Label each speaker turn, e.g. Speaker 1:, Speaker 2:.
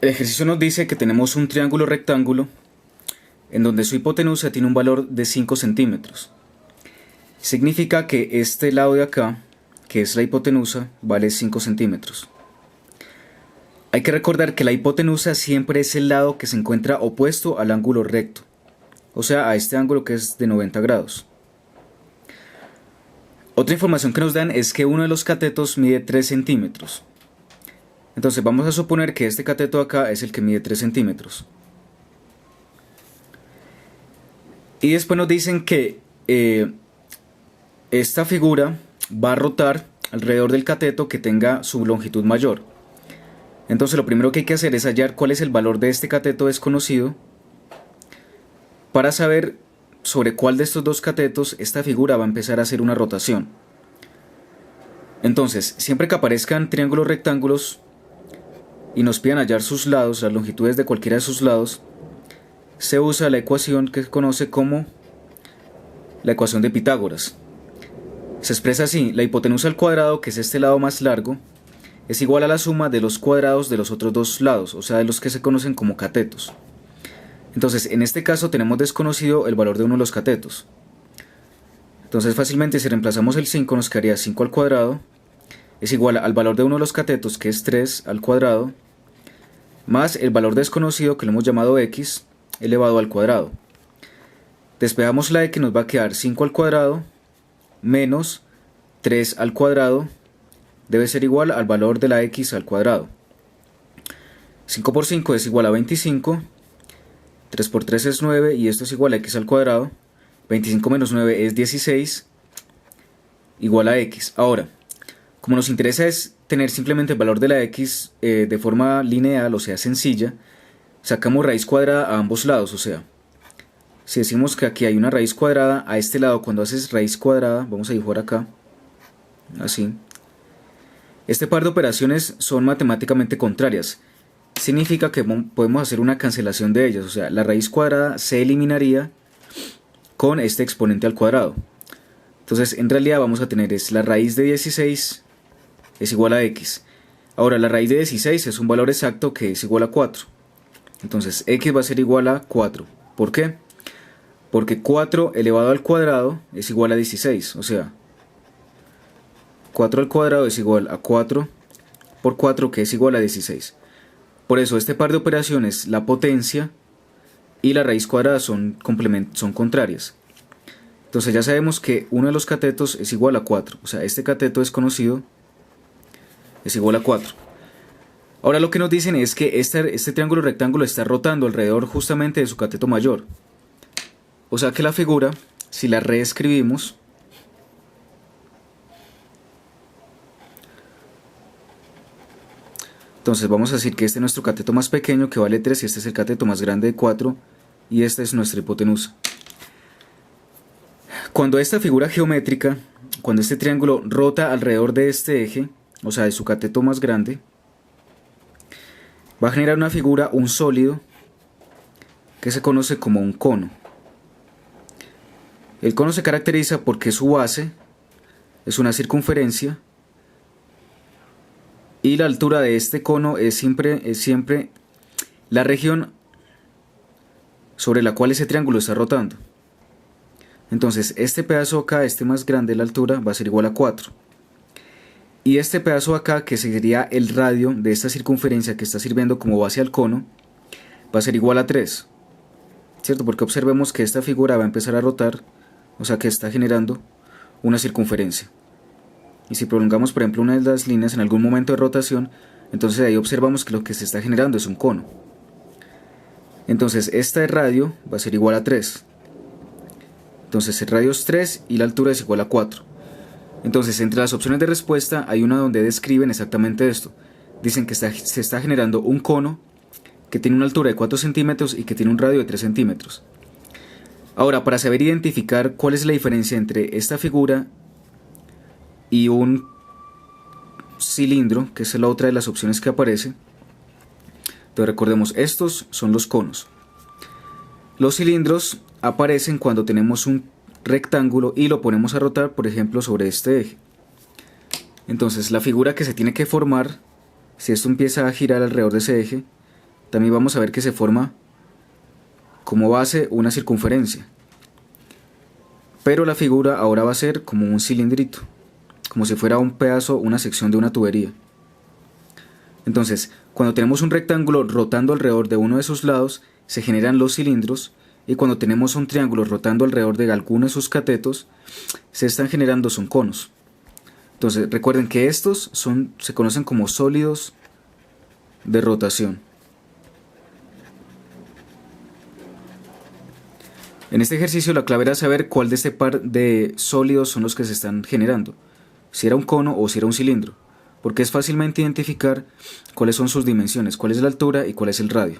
Speaker 1: El ejercicio nos dice que tenemos un triángulo rectángulo en donde su hipotenusa tiene un valor de 5 centímetros. Significa que este lado de acá, que es la hipotenusa, vale 5 centímetros. Hay que recordar que la hipotenusa siempre es el lado que se encuentra opuesto al ángulo recto, o sea, a este ángulo que es de 90 grados. Otra información que nos dan es que uno de los catetos mide 3 centímetros. Entonces vamos a suponer que este cateto de acá es el que mide 3 centímetros. Y después nos dicen que esta figura va a rotar alrededor del cateto que tenga su longitud mayor. Entonces lo primero que hay que hacer es hallar cuál es el valor de este cateto desconocido para saber sobre cuál de estos dos catetos esta figura va a empezar a hacer una rotación. Entonces, siempre que aparezcan triángulos rectángulos y nos pidan hallar sus lados, las longitudes de cualquiera de sus lados, se usa la ecuación que se conoce como la ecuación de Pitágoras. Se expresa así: la hipotenusa al cuadrado, que es este lado más largo, es igual a la suma de los cuadrados de los otros dos lados, o sea, de los que se conocen como catetos. Entonces, en este caso tenemos desconocido el valor de uno de los catetos. Entonces, fácilmente, si reemplazamos el 5, nos quedaría 5 al cuadrado es igual al valor de uno de los catetos, que es 3 al cuadrado, más el valor desconocido, que lo hemos llamado x, elevado al cuadrado. Despejamos la x, nos va a quedar 5 al cuadrado menos 3 al cuadrado, debe ser igual al valor de la x al cuadrado. 5 por 5 es igual a 25, 3 por 3 es 9 y esto es igual a x al cuadrado. 25 menos 9 es 16, igual a x. Ahora, como nos interesa es tener simplemente el valor de la x de forma lineal, o sea sencilla, sacamos raíz cuadrada a ambos lados. O sea, si decimos que aquí hay una raíz cuadrada, a este lado cuando haces raíz cuadrada, vamos a dibujar acá, así. Este par de operaciones son matemáticamente contrarias. Significa que podemos hacer una cancelación de ellas, o sea, la raíz cuadrada se eliminaría con este exponente al cuadrado. Entonces, en realidad vamos a tener la raíz de 16 es igual a x. Ahora, la raíz de 16 es un valor exacto que es igual a 4. Entonces, x va a ser igual a 4. ¿Por qué? Porque 4 elevado al cuadrado es igual a 16, o sea, 4 al cuadrado es igual a 4 por 4, que es igual a 16. Por eso este par de operaciones, la potencia y la raíz cuadrada, son contrarias. Entonces ya sabemos que uno de los catetos es igual a 4, o sea, este cateto desconocido es igual a 4. Ahora lo que nos dicen es que este triángulo rectángulo está rotando alrededor justamente de su cateto mayor. O sea que la figura, si la reescribimos, entonces vamos a decir que este es nuestro cateto más pequeño, que vale 3, y este es el cateto más grande de 4, y esta es nuestra hipotenusa. Cuando esta figura geométrica, cuando este triángulo rota alrededor de este eje, o sea, de su cateto más grande, va a generar una figura, un sólido, que se conoce como un cono. El cono se caracteriza porque su base es una circunferencia y la altura de este cono es siempre la región sobre la cual ese triángulo está rotando. Entonces este pedazo acá, este más grande, la altura, va a ser igual a 4. Y este pedazo acá, que sería el radio de esta circunferencia que está sirviendo como base al cono, va a ser igual a 3. ¿Cierto? Porque observemos que esta figura va a empezar a rotar, o sea que está generando una circunferencia. Y si prolongamos, por ejemplo, una de las líneas en algún momento de rotación, entonces ahí observamos que lo que se está generando es un cono. Entonces este radio va a ser igual a 3. Entonces el radio es 3 y la altura es igual a 4. Entonces, entre las opciones de respuesta hay una donde describen exactamente esto. Dicen que se está generando un cono que tiene una altura de 4 centímetros y que tiene un radio de 3 centímetros. Ahora, para saber identificar cuál es la diferencia entre esta figura y un cilindro, que es la otra de las opciones que aparece, entonces recordemos, estos son los conos. Los cilindros aparecen cuando tenemos un rectángulo y lo ponemos a rotar, por ejemplo, sobre este eje. Entonces la figura que se tiene que formar, si esto empieza a girar alrededor de ese eje, también vamos a ver que se forma como base una circunferencia. Pero la figura ahora va a ser como un cilindrito, como si fuera un pedazo, una sección de una tubería. Entonces, cuando tenemos un rectángulo rotando alrededor de uno de sus lados, se generan los cilindros, y cuando tenemos un triángulo rotando alrededor de alguno de sus catetos, se están generando son conos. Entonces, recuerden que estos se conocen como sólidos de rotación. En este ejercicio la clave era saber cuál de este par de sólidos son los que se están generando, si era un cono o si era un cilindro, porque es fácilmente identificar cuáles son sus dimensiones, cuál es la altura y cuál es el radio.